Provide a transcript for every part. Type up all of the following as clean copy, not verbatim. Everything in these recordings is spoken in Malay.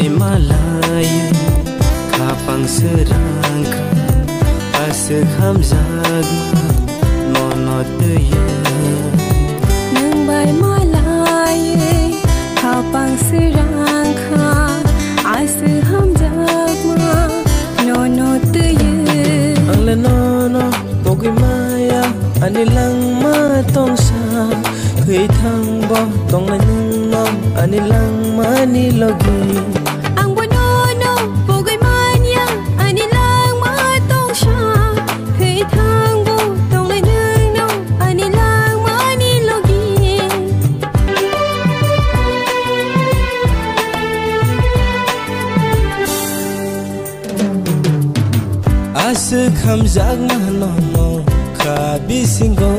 bay malayu kapang serangka asik hamzag nono tuya nang bay malayu kapang serangka asik hamzag nono tuya ale nono pogi maya anilang matong sa kay thang bo tong na nom anilang manilogi ang bonono pogi maya anilang matong siya kay thang bo tong na nom anilang manilogi asik hamzag nono kabisingo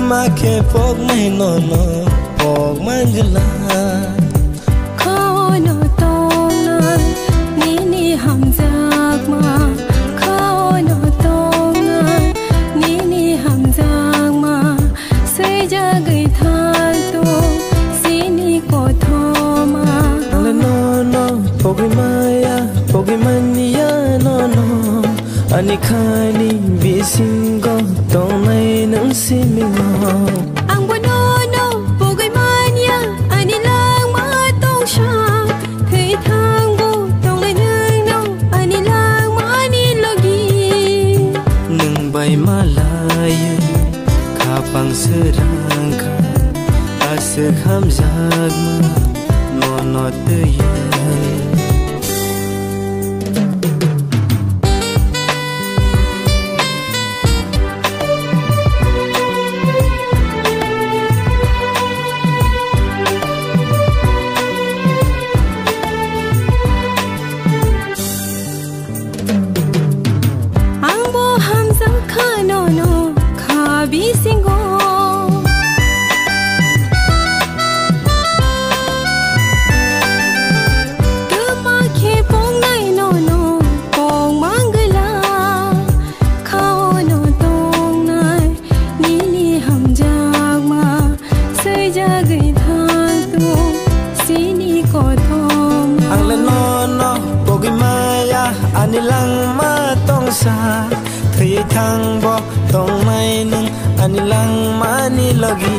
make pog mai nono pog manjla kono tongan nini hamzag ma kono tongan nini hamzag ma sai jagai thal to sini ko thoma ale nono pogi maya pogi mania nono ani khani bisingo tonai nang simingo ang bonono pogi mania anilang matong siya kay thang bo tong ay nang anilang manilogi nang bay malayu kapang serangka asik hamzag nono tuya nono kabisingo kemake pongai nono pong manggala kaono tongai nini hamjag ma sai jagai thantu sini ko thoma ale nono pogi maya anilang matong sa thang bo tong mai nung anilang manilogi